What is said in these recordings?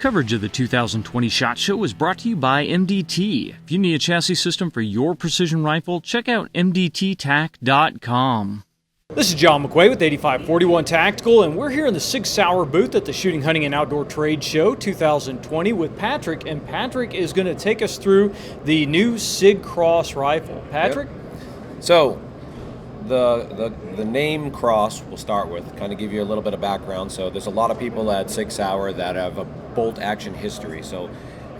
Coverage of the 2020 SHOT Show is brought to you by MDT. If you need a chassis system for your precision rifle, check out mdttac.com. This is John McQuay with 8541 Tactical, and we're here in the SIG Sauer booth at the Shooting, Hunting, and Outdoor Trade Show 2020 with Patrick, and Patrick is going to take us through the new SIG Cross rifle. Patrick? Yep. So, the name Cross, we'll start with, kind of give you a little bit of background. So there's a lot of people at SIG Sauer that have a bolt action history. So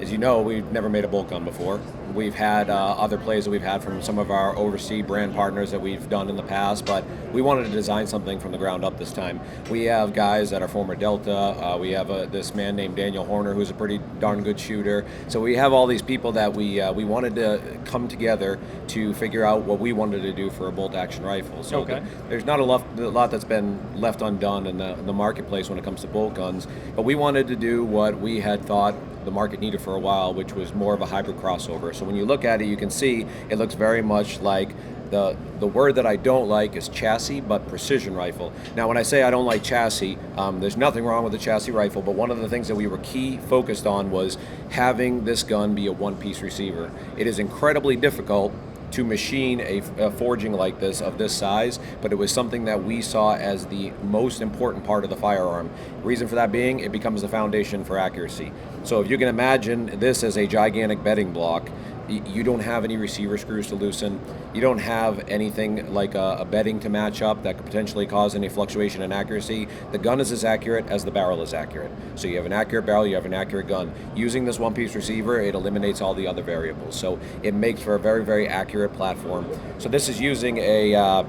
as you know, we've never made a bolt gun before. We've had other plays that we've had from some of our overseas brand partners that we've done in the past, but we wanted to design something from the ground up this time. We have guys that are former Delta. We have this man named Daniel Horner who's a pretty darn good shooter. So we have all these people that we wanted to come together to figure out what we wanted to do for a bolt action rifle. So okay. There's not a lot that's been left undone in the marketplace when it comes to bolt guns, but we wanted to do what we had thought the market needed for a while, which was more of a hybrid crossover. So when you look at it, you can see it looks very much like the word that I don't like is chassis, but precision rifle. Now, when I say I don't like chassis, there's nothing wrong with the chassis rifle, but one of the things that we were focused on was having this gun be a one-piece receiver. It is incredibly difficult to machine a forging like this of this size, but it was something that we saw as the most important part of the firearm. Reason for that being, it becomes the foundation for accuracy. So if you can imagine this as a gigantic bedding block, you don't have any receiver screws to loosen. You don't have anything like a bedding to match up that could potentially cause any fluctuation in accuracy. The gun is as accurate as the barrel is accurate. So you have an accurate barrel, you have an accurate gun. Using this one-piece receiver, it eliminates all the other variables. So it makes for a very, very accurate platform. So this is using a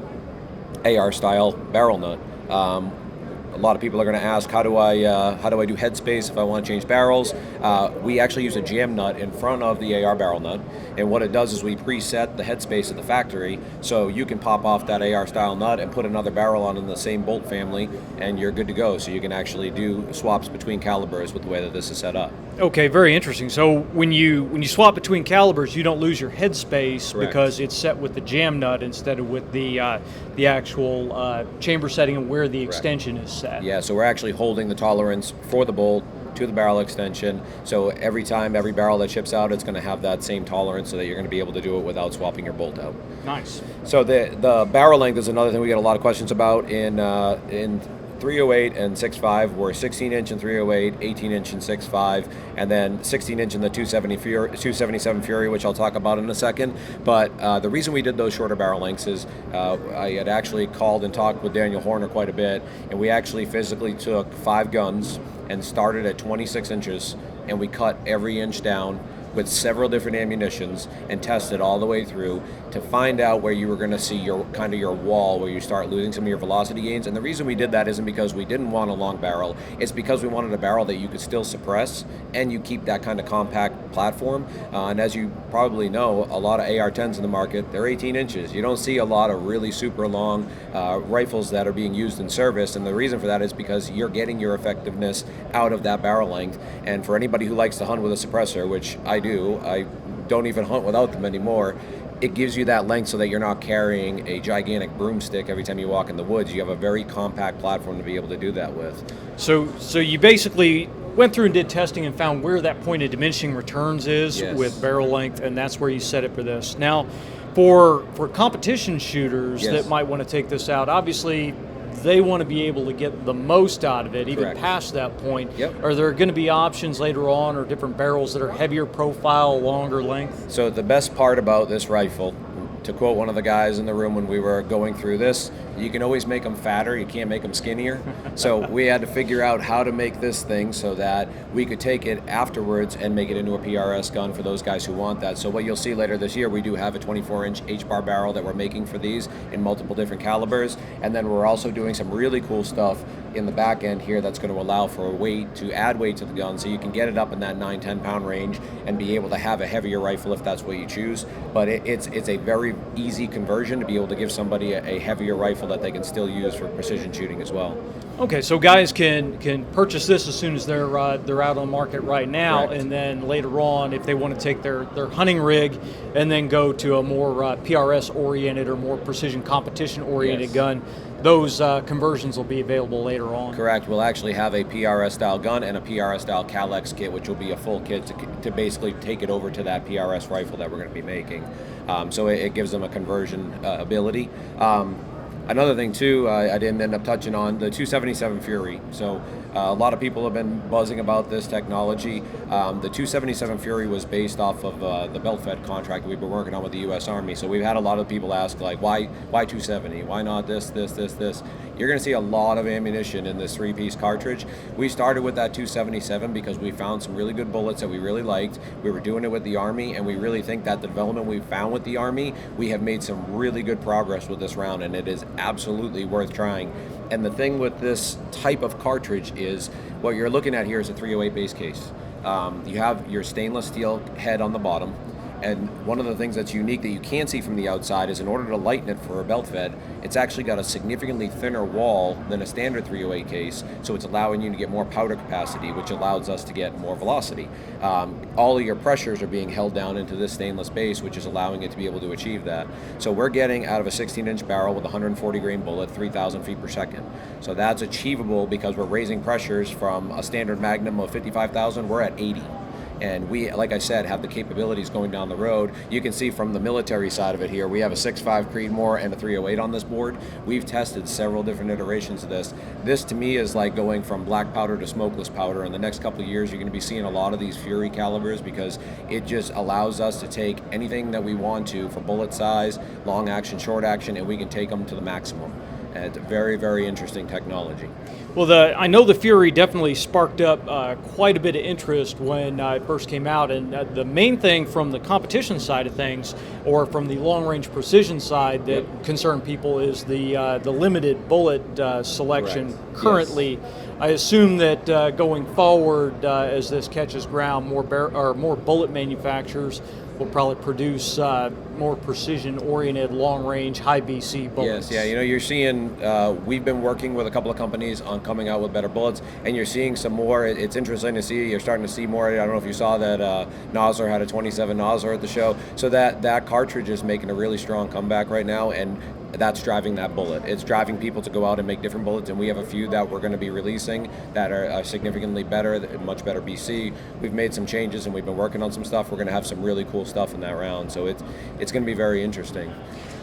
AR-style barrel nut. A lot of people are going to ask, how do I do headspace if I want to change barrels? We actually use a jam nut in front of the AR barrel nut, and what it does is we preset the headspace at the factory, so you can pop off that AR style nut and put another barrel on in the same bolt family, and you're good to go. So you can actually do swaps between calibers with the way that this is set up. Okay, very interesting. So when you swap between calibers, you don't lose your headspace. Correct. Because it's set with the jam nut instead of with the actual chamber setting and where the Correct. Extension is set. Yeah, so we're actually holding the tolerance for the bolt to the barrel extension. So every barrel that ships out, it's going to have that same tolerance so that you're going to be able to do it without swapping your bolt out. Nice. So the barrel length is another thing we get a lot of questions about in 308 and 6.5. We're 16-inch in 308, 18-inch in 6.5, and then 16-inch in the 277 Fury, which I'll talk about in a second. But the reason we did those shorter barrel lengths is I had actually called and talked with Daniel Horner quite a bit, and we actually physically took 5 guns and started at 26 inches, and we cut every inch down with several different ammunitions and tested all the way through to find out where you were going to see your wall where you start losing some of your velocity gains. And the reason we did that isn't because we didn't want a long barrel, it's because we wanted a barrel that you could still suppress and you keep that kind of compact platform. And as you probably know, a lot of AR-10s in the market, they're 18 inches. You don't see a lot of really super long rifles that are being used in service, and the reason for that is because you're getting your effectiveness out of that barrel length. And for anybody who likes to hunt with a suppressor, which I do, I don't even hunt without them anymore, it gives you that length so that you're not carrying a gigantic broomstick every time you walk in the woods. You have a very compact platform to be able to do that with. So you basically went through and did testing and found where that point of diminishing returns is. Yes. With barrel length, and that's where you set it for this. Now, for competition shooters Yes. that might want to take this out, obviously they want to be able to get the most out of it, even Correct. past that point. Yep. Are there going to be options later on or different barrels that are heavier profile, longer length? So the best part about this rifle, to quote one of the guys in the room when we were going through this, you can always make them fatter, you can't make them skinnier. So we had to figure out how to make this thing so that we could take it afterwards and make it into a PRS gun for those guys who want that. So what you'll see later this year, we do have a 24-inch H-bar barrel that we're making for these in multiple different calibers. And then we're also doing some really cool stuff in the back end here that's going to allow for a weight to add weight to the gun, so you can get it up in that 9-10 pound range and be able to have a heavier rifle if that's what you choose. But it's a very easy conversion to be able to give somebody a heavier rifle that they can still use for precision shooting as well. Okay, so guys can purchase this as soon as they're out on the market right now, Correct. and then later on, if they want to take their hunting rig and then go to a more PRS oriented or more precision competition oriented Yes. gun, those conversions will be available later on. Correct. We'll actually have a PRS style gun and a PRS style Cal-X kit, which will be a full kit to basically take it over to that PRS rifle that we're going to be making. So it gives them a conversion ability. Another thing too, I didn't end up touching on the 277 Fury. So a lot of people have been buzzing about this technology. The 277 Fury was based off of the belt-fed contract we've been working on with the U.S. Army. So we've had a lot of people ask, like, why 270? Why not this? You're going to see a lot of ammunition in this three-piece cartridge. We started with that 277 because we found some really good bullets that we really liked. We were doing it with the Army, and we really think that the development we found with the Army, we have made some really good progress with this round, and it is absolutely worth trying. And the thing with this type of cartridge is what you're looking at here is a 308 base case. You have your stainless steel head on the bottom. And one of the things that's unique that you can't see from the outside is in order to lighten it for a belt fed, it's actually got a significantly thinner wall than a standard 308 case, so it's allowing you to get more powder capacity, which allows us to get more velocity. All of your pressures are being held down into this stainless base, which is allowing it to be able to achieve that. So we're getting out of a 16-inch barrel with a 140 grain bullet, 3,000 feet per second. So that's achievable because we're raising pressures from a standard Magnum of 55,000, we're at 80. And we, like I said, have the capabilities going down the road. You can see from the military side of it here, we have a 6.5 Creedmoor and a 308 on this board. We've tested several different iterations of this. This to me is like going from black powder to smokeless powder. In the next couple of years, you're going to be seeing a lot of these Fury calibers because it just allows us to take anything that we want to for bullet size, long action, short action, and we can take them to the maximum. And it's a very, very interesting technology. Well, I know the Fury definitely sparked up quite a bit of interest when it first came out, and the main thing from the competition side of things, or from the long-range precision side that concerned people, is the limited bullet selection. Correct. Currently. Yes. I assume that going forward, as this catches ground, more bullet manufacturers will probably produce more precision-oriented, long-range, high BC bullets. Yes, yeah, you're seeing, we've been working with a couple of companies on coming out with better bullets, and you're seeing some more. It's interesting to see. You're starting to see more. I don't know if you saw that Nosler had a 27 Nosler at the show. So that cartridge is making a really strong comeback right now, and that's driving that bullet. It's driving people to go out and make different bullets, and we have a few that we're going to be releasing that are significantly better, much better BC. We've made some changes, and we've been working on some stuff. We're going to have some really cool stuff in that round, so it's going to be very interesting.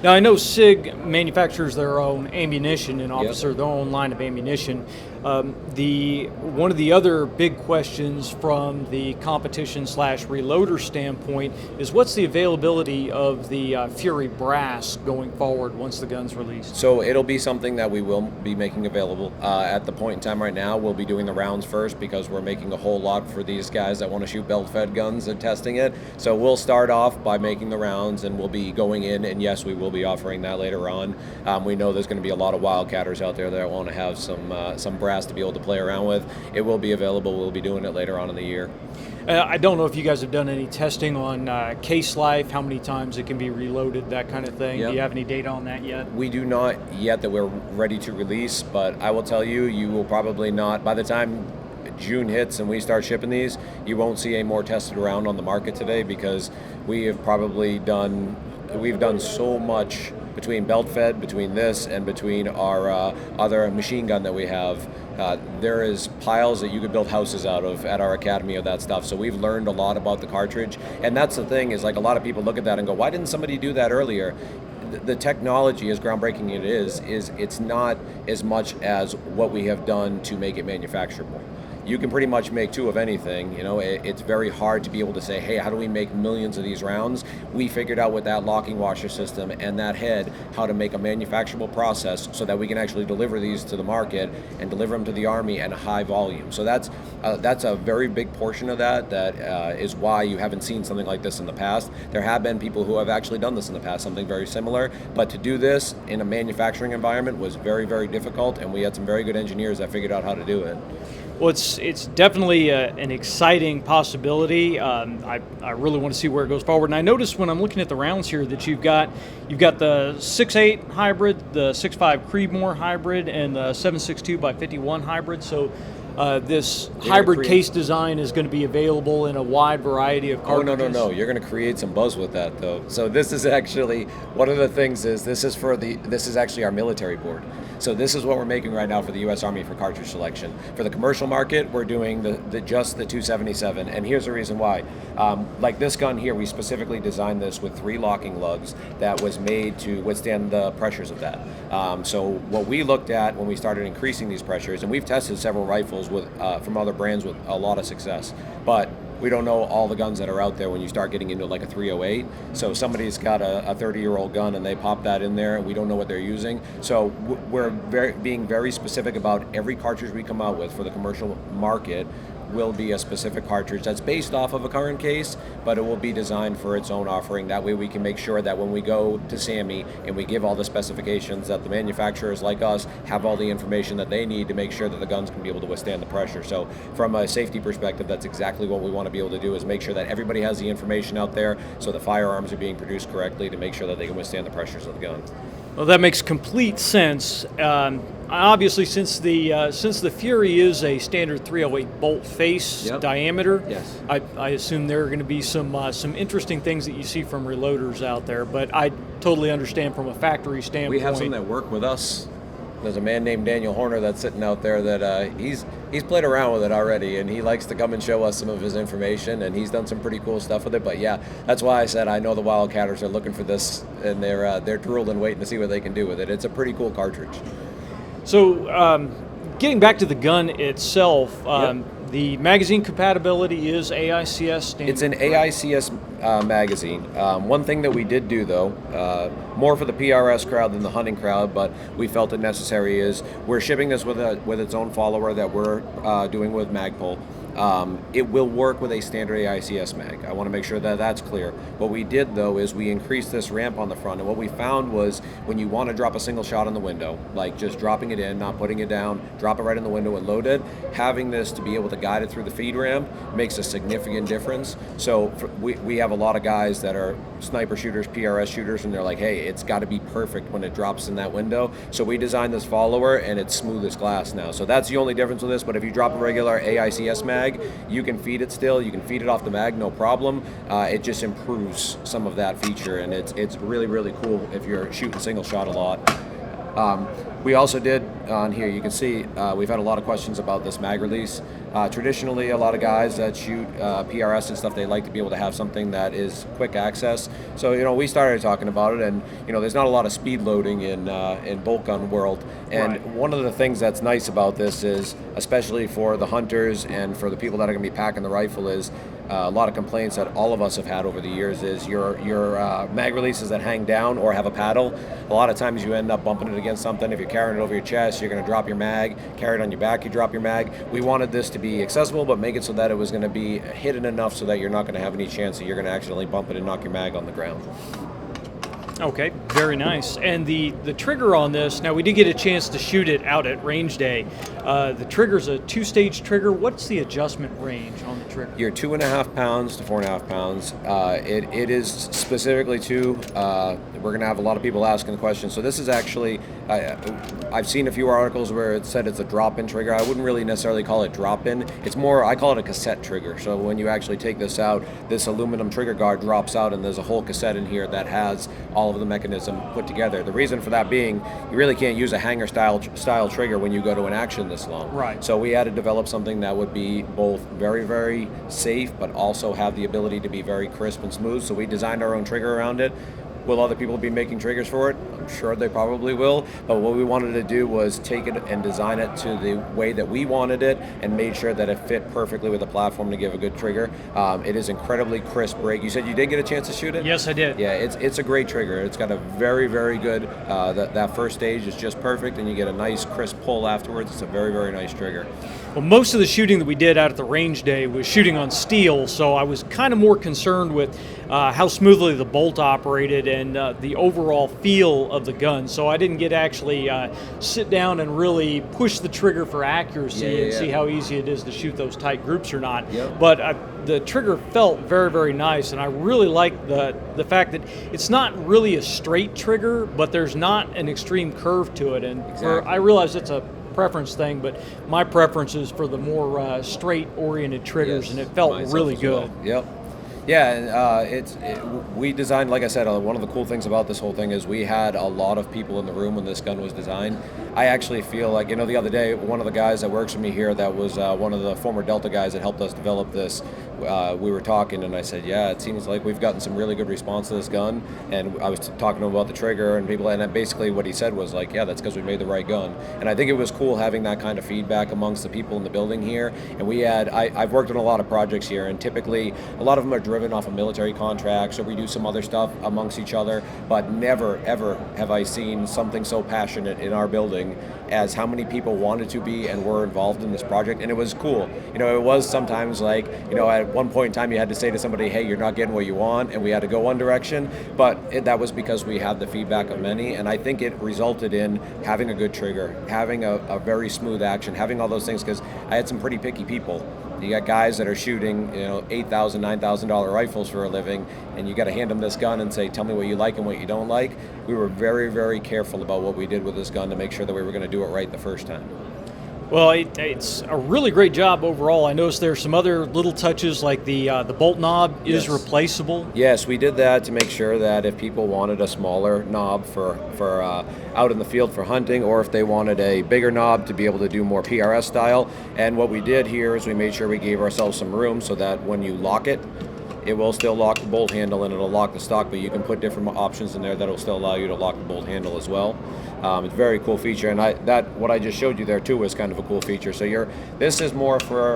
Now, I know SIG manufactures their own ammunition and offers their own line of ammunition. One of the other big questions from the competition/reloader standpoint is what's the availability of the Fury brass going forward once the gun's released? So it'll be something that we will be making available. At the point in time right now, we'll be doing the rounds first because we're making a whole lot for these guys that want to shoot belt-fed guns and testing it. So we'll start off by making the rounds, and we'll be going in, and yes, we will be offering that later on. We know there's going to be a lot of wildcatters out there that want to have some brass to be able to play around with. It will be available. We'll be doing it later on in the year. I don't know if you guys have done any testing on case life, how many times it can be reloaded, that kind of thing. Yep. Do you have any data on that yet? We do not yet that we're ready to release, but I will tell you, you will probably not, by the time June hits and we start shipping these, you won't see a more tested round on the market today because we've done so much between belt fed, between this, and between our other machine gun that we have. There is piles that you could build houses out of at our academy of that stuff. So we've learned a lot about the cartridge, and that's the thing is like a lot of people look at that and go, why didn't somebody do that earlier? The technology, as groundbreaking it is it's not as much as what we have done to make it manufacturable. You can pretty much make two of anything. It's very hard to be able to say, hey, how do we make millions of these rounds? We figured out with that locking washer system and that head how to make a manufacturable process so that we can actually deliver these to the market and deliver them to the Army at a high volume. So that's a very big portion of that is why you haven't seen something like this in the past. There have been people who have actually done this in the past, something very similar, but to do this in a manufacturing environment was very, very difficult, and we had some very good engineers that figured out how to do it. Well, it's definitely an exciting possibility. I really want to see where it goes forward. And I noticed when I'm looking at the rounds here that you've got the 6.8 hybrid, the 6.5 Creedmoor hybrid, and the 7.62 by 51 hybrid. So this hybrid case design is going to be available in a wide variety of cartridges. Oh, no. You're going to create some buzz with that, though. So this is actually, one of the things is, this is actually our military board. So this is what we're making right now for the U.S. Army for cartridge selection. For the commercial market, we're doing just the 277, and here's the reason why. Like this gun here, we specifically designed this with 3 locking lugs that was made to withstand the pressures of that. So what we looked at when we started increasing these pressures, and we've tested several rifles with from other brands with a lot of success, but we don't know all the guns that are out there when you start getting into like a 308. So somebody's got a 30-year-old gun and they pop that in there and we don't know what they're using. So we're being very specific about every cartridge we come out with for the commercial market will be a specific cartridge that's based off of a current case, but it will be designed for its own offering. That way we can make sure that when we go to SAMI and we give all the specifications, that the manufacturers like us have all the information that they need to make sure that the guns can be able to withstand the pressure. So from a safety perspective, that's exactly what we want to be able to do, is make sure that everybody has the information out there so the firearms are being produced correctly to make sure that they can withstand the pressures of the gun. Well, that makes complete sense. Obviously, since the Fury is a standard 308 bolt face diameter, yes, I assume there are going to be some interesting things that you see from reloaders out there. But I totally understand from a factory standpoint. We have some that work with us. There's a man named Daniel Horner that's sitting out there that he's played around with it already, and he likes to come and show us some of his information, and he's done some pretty cool stuff with it. But yeah, that's why I said I know the Wildcatters are looking for this, and they're drooling waiting to see what they can do with it. It's a pretty cool cartridge. So getting back to the gun itself, the magazine compatibility is AICS standard. It's an AICS magazine. One thing that we did do, though, more for the PRS crowd than the hunting crowd, but we felt it necessary, is we're shipping this with its own follower that we're doing with Magpul. It will work with a standard AICS mag. I want to make sure that that's clear. What we did, though, is we increased this ramp on the front, and what we found was when you want to drop a single shot on the window, like just dropping it in, not putting it down, drop it right in the window and load it, having this to be able to guide it through the feed ramp makes a significant difference. So we have a lot of guys that are sniper shooters, PRS shooters, and they're like, hey, it's got to be perfect when it drops in that window. So we designed this follower, and it's smooth as glass now. So that's the only difference with this, but if you drop a regular AICS mag, you can feed it still. You can feed it off the mag, no problem. It just improves some of that feature, and it's really, really cool if you're shooting single shot a lot. We also did on here, you can see we've had a lot of questions about this mag release. Traditionally, a lot of guys that shoot PRS and stuff, they like to be able to have something that is quick access. So, we started talking about it, and, there's not a lot of speed loading in bolt gun world. And one of the things that's nice about this is, especially for the hunters and for the people that are going to be packing the rifle, is a lot of complaints that all of us have had over the years is your mag releases that hang down or have a paddle. A lot of times you end up bumping it against something. If you're carrying it over your chest, you're going to drop your mag. Carry it on your back, you drop your mag. We wanted this to be accessible, but make it so that it was going to be hidden enough so that you're not going to have any chance that you're going to accidentally bump it and knock your mag on the ground. Okay, very nice. And the trigger on this, now we did get a chance to shoot it out at range day. The trigger's a 2-stage trigger. What's the adjustment range on the trigger? You're 2.5 pounds to 4.5 pounds. It is specifically we're going to have a lot of people asking the question. So this is actually, I've seen a few articles where it said it's a drop-in trigger. I wouldn't really necessarily call it drop-in. It's more, I call it a cassette trigger. So when you actually take this out, this aluminum trigger guard drops out, and there's a whole cassette in here that has all of the mechanism put together. The reason for that being, you really can't use a hanger style trigger when you go to an action this long. Right. So we had to develop something that would be both very, very safe, but also have the ability to be very crisp and smooth. So we designed our own trigger around it. Will other people be making triggers for it? I'm sure they probably will, but what we wanted to do was take it and design it to the way that we wanted it and made sure that it fit perfectly with the platform to give a good trigger. It is incredibly crisp break. You said you did get a chance to shoot it? Yes, I did. Yeah, it's a great trigger. It's got a very, very good, that first stage is just perfect, and you get a nice crisp pull afterwards. It's a very, very nice trigger. Well, most of the shooting that we did out at the range day was shooting on steel, so I was kind of more concerned with how smoothly the bolt operated and the overall feel of the gun. So I didn't get to actually sit down and really push the trigger for accuracy and see how easy it is to shoot those tight groups or not. But the trigger felt very, very nice, and I really like the fact that it's not really a straight trigger, but there's not an extreme curve to it. And I realize it's a preference thing, but my preference is for the more straight-oriented triggers, and it felt really good. Well. Yep. Yeah, and we designed, like I said, one of the cool things about this whole thing is we had a lot of people in the room when this gun was designed. I actually feel like, the other day, one of the guys that works for me here that was one of the former Delta guys that helped us develop this, we were talking and I said, yeah, it seems like we've gotten some really good response to this gun. And I was talking to him about the trigger and people, and basically what he said was like, yeah, that's because we made the right gun. And I think it was cool having that kind of feedback amongst the people in the building here. And we had, I've worked on a lot of projects here, and typically a lot of them are driven off of military contracts, or we do some other stuff amongst each other, but never ever have I seen something so passionate in our building as how many people wanted to be and were involved in this project. And it was cool. It was sometimes like, at one point in time you had to say to somebody, hey, you're not getting what you want, and we had to go one direction, but that was because we had the feedback of many, and I think it resulted in having a good trigger, having a very smooth action, having all those things, because I had some pretty picky people. You got guys that are shooting, $8,000, $9,000 rifles for a living, and you got to hand them this gun and say, tell me what you like and what you don't like. We were very, very careful about what we did with this gun to make sure that we were going to do it right the first time. Well, it's a really great job overall. I noticed there's some other little touches, like the bolt knob is replaceable. Yes, we did that to make sure that if people wanted a smaller knob for out in the field for hunting, or if they wanted a bigger knob to be able to do more PRS style. And what we did here is we made sure we gave ourselves some room so that when you lock it, it will still lock the bolt handle and it'll lock the stock, but you can put different options in there that'll still allow you to lock the bolt handle as well. It's a very cool feature, and what I just showed you there too was kind of a cool feature. So this is more for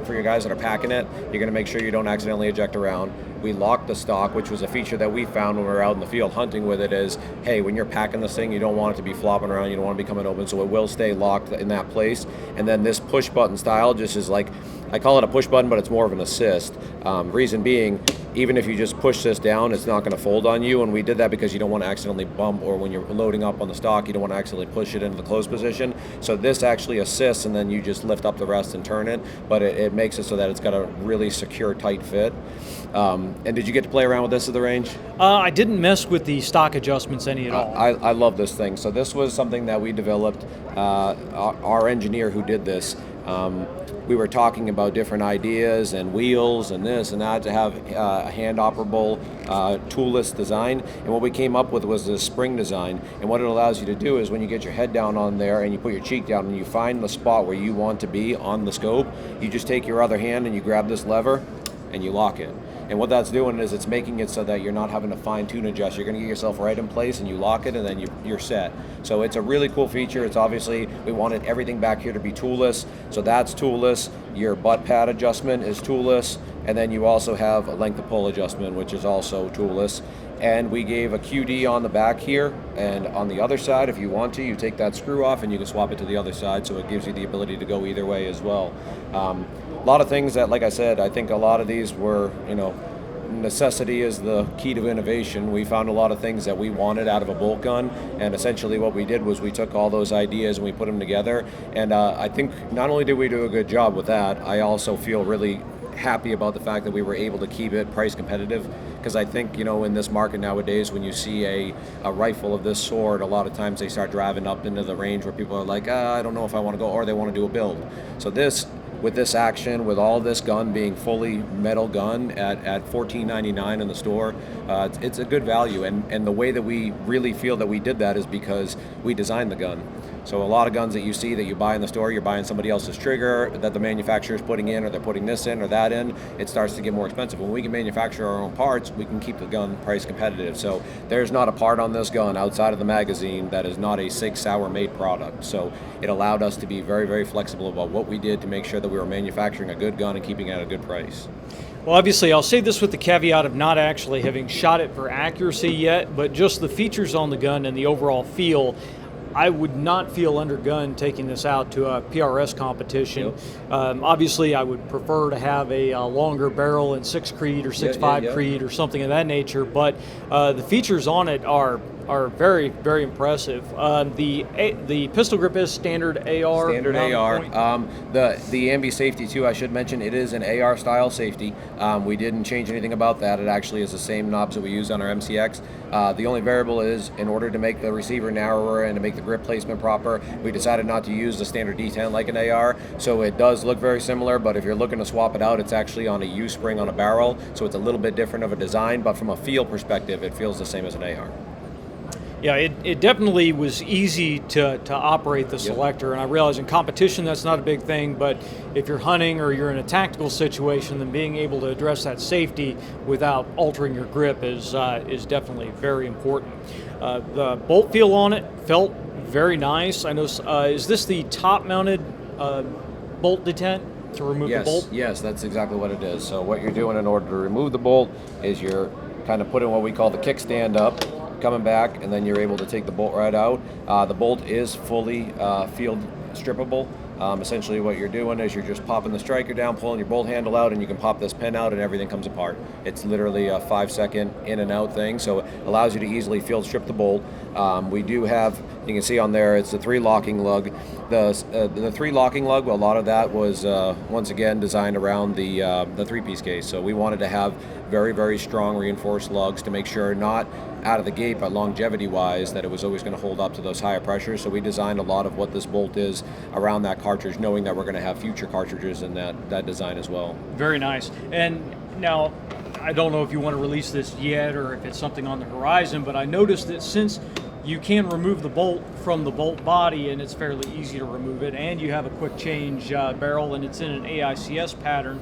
your guys that are packing it. You're going to make sure you don't accidentally eject around. We locked the stock, which was a feature that we found when we were out in the field hunting with it, is, hey, when you're packing this thing, you don't want it to be flopping around, you don't want it to be coming open, so it will stay locked in that place. And then this push button style just is like, I call it a push button, but it's more of an assist. Reason being, even if you just push this down, it's not going to fold on you, and we did that because you don't want to accidentally bump, or when you're loading up on the stock, you don't want to accidentally push it into the closed position. So this actually assists, and then you just lift up the rest and turn it, but it makes it so that it's got a really secure, tight fit. And did you get to play around with this at the range? I didn't mess with the stock adjustments any at all. I love this thing. So this was something that we developed. Our engineer who did this, we were talking about different ideas and wheels and this and that to have a hand-operable toolless design. And what we came up with was this spring design. And what it allows you to do is when you get your head down on there and you put your cheek down and you find the spot where you want to be on the scope, you just take your other hand and you grab this lever and you lock it. And what that's doing is it's making it so that you're not having to fine-tune adjust. You're going to get yourself right in place and you lock it, and then you're set. So it's a really cool feature. It's obviously, we wanted everything back here to be toolless, so that's toolless. Your butt pad adjustment is toolless, and then you also have a length of pull adjustment, which is also toolless. And we gave a QD on the back here, and on the other side, if you want to, you take that screw off and you can swap it to the other side, so it gives you the ability to go either way as well. A lot of things that, like I said, I think a lot of these were, necessity is the key to innovation. We found a lot of things that we wanted out of a bolt gun, and essentially what we did was we took all those ideas and we put them together. And I think not only did we do a good job with that, I also feel really happy about the fact that we were able to keep it price competitive, because I think, in this market nowadays, when you see a rifle of this sort, a lot of times they start driving up into the range where people are like, I don't know if I want to go, or they want to do a build. So with this action, with all this gun being fully metal gun at $14.99 in the store, it's a good value. And the way that we really feel that we did that is because we designed the gun. So a lot of guns that you see that you buy in the store, you're buying somebody else's trigger that the manufacturer's putting in, or they're putting this in or that in, it starts to get more expensive. When we can manufacture our own parts, we can keep the gun price competitive. So there's not a part on this gun outside of the magazine that is not a SIG Sauer made product. So it allowed us to be very, very flexible about what we did to make sure that we were manufacturing a good gun and keeping it at a good price. Well, obviously, I'll say this with the caveat of not actually having shot it for accuracy yet, but just the features on the gun and the overall feel. I would not feel undergunned taking this out to a PRS competition. Yep. Obviously, I would prefer to have a longer barrel in 6 Creed or 6.5 Creed or something of that nature, but the features on it are very, very impressive. The pistol grip is standard AR. Standard AR. The ambi safety too, I should mention, it is an AR style safety. We didn't change anything about that. It actually is the same knobs that we use on our MCX. The only variable is, in order to make the receiver narrower and to make the grip placement proper, we decided not to use the standard D10 like an AR. So it does look very similar, but if you're looking to swap it out, it's actually on a U-spring on a barrel, so it's a little bit different of a design, but from a feel perspective, it feels the same as an AR. Yeah, it definitely was easy to operate the selector, and I realize in competition that's not a big thing, but if you're hunting or you're in a tactical situation, then being able to address that safety without altering your grip is definitely very important. The bolt feel on it felt very nice. I know. Is this the top-mounted bolt detent to remove the bolt? Yes, that's exactly what it is. So what you're doing in order to remove the bolt is you're kind of putting what we call the kickstand up, coming back, and then you're able to take the bolt right out. The bolt is fully field strippable. Essentially what you're doing is you're just popping the striker down, pulling your bolt handle out, and you can pop this pin out and everything comes apart. It's literally a 5-second in and out thing, so it allows you to easily field strip the bolt. We do have, you can see on there, it's the 3 locking lug. The 3 locking lug, a lot of that was once again designed around the 3-piece case. So we wanted to have very, very strong reinforced lugs to make sure, not out of the gate, but longevity wise, that it was always going to hold up to those higher pressures. So we designed a lot of what this bolt is around that cartridge, knowing that we're going to have future cartridges in that design as well. Very nice. And now, I don't know if you want to release this yet or if it's something on the horizon, but I noticed that since you can remove the bolt from the bolt body, and it's fairly easy to remove it, and you have a quick change barrel, and it's in an AICS pattern,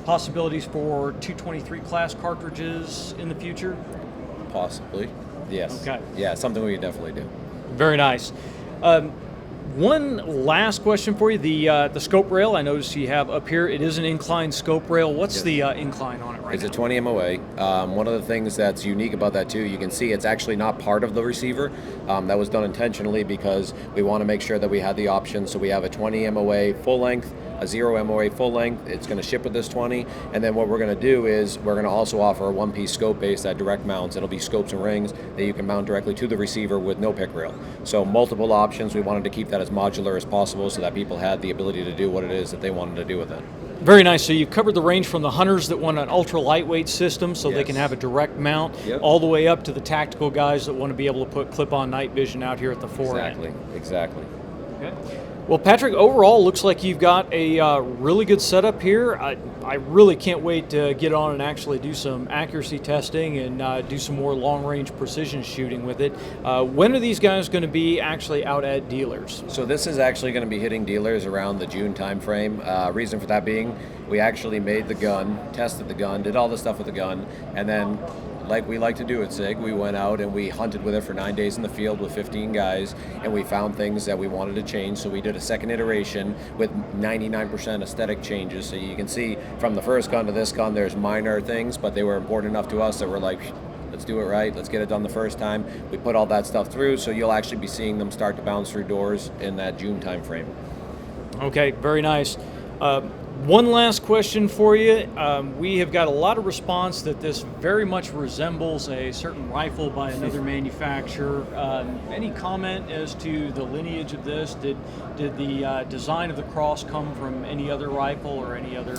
possibilities for 223 class cartridges in the future? Possibly, yes. Okay. Yeah, something we could definitely do. Very nice. One last question for you. The scope rail, I noticed you have up here, it is an incline scope rail. What's the incline on it right now? It's a 20 MOA. One of the things that's unique about that too, you can see it's actually not part of the receiver. That was done intentionally because we want to make sure that we had the option. So we have a 20 MOA full length, a 0 MOA full length. It's going to ship with this 20, and then what we're going to do is we're going to also offer a one-piece scope base that direct mounts. It'll be scopes and rings that you can mount directly to the receiver with no pick rail. So multiple options. We wanted to keep that as modular as possible so that people had the ability to do what it is that they wanted to do with it. Very nice. So you've covered the range from the hunters that want an ultra lightweight system so they can have a direct mount, all the way up to the tactical guys that want to be able to put clip-on night vision out here at the fore end. Exactly. Okay. Well, Patrick, overall, looks like you've got a really good setup here. I really can't wait to get on and actually do some accuracy testing and do some more long-range precision shooting with it. When are these guys going to be actually out at dealers? So this is actually going to be hitting dealers around the June timeframe. Reason for that being, we actually made the gun, tested the gun, did all the stuff with the gun, and then, like we like to do at SIG, we went out and we hunted with it for 9 days in the field with 15 guys, and we found things that we wanted to change, so we did a second iteration with 99% aesthetic changes. So you can see from the first gun to this gun, there's minor things, but they were important enough to us that we're like, let's do it right, let's get it done the first time. We put all that stuff through, so you'll actually be seeing them start to bounce through doors in that June time frame. Okay, very nice. One last question for you. We have got a lot of response that this very much resembles a certain rifle by another manufacturer. Any comment as to the lineage of this? Did the design of the cross come from any other rifle or any other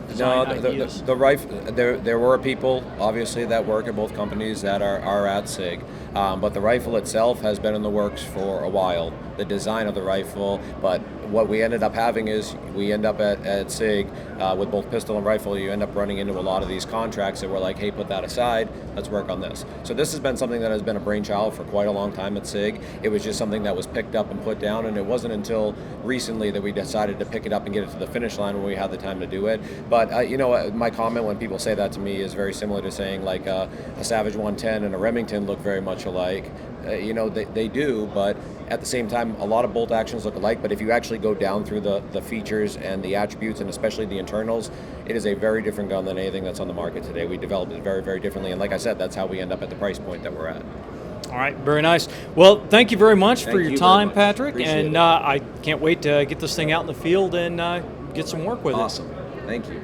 design ideas? The rifle. There were people obviously that work at both companies that are at SIG, but the rifle itself has been in the works for a while. The design of the rifle, but what we ended up having is we end up at SIG with both pistol and rifle. You end up running into a lot of these contracts that were like, hey, put that aside, let's work on this. So this has been something that has been a brainchild for quite a long time at SIG. It was just something that was picked up and put down, and it wasn't until recently that we decided to pick it up and get it to the finish line when we had the time to do it. But you know, my comment when people say that to me is very similar to saying like a Savage 110 and a Remington look very much alike. You know, they do, but at the same time, a lot of bolt actions look alike, but if you actually go down through the features and the attributes and especially the internals, it is a very different gun than anything that's on the market today. We developed it very, very differently, and like I said, that's how we end up at the price point that we're at. All right, very nice. Well, thank you very much for Thank your you very time, much. Patrick. Appreciate And it. I can't wait to get this thing out in the field and get some work with it. Awesome. Thank you.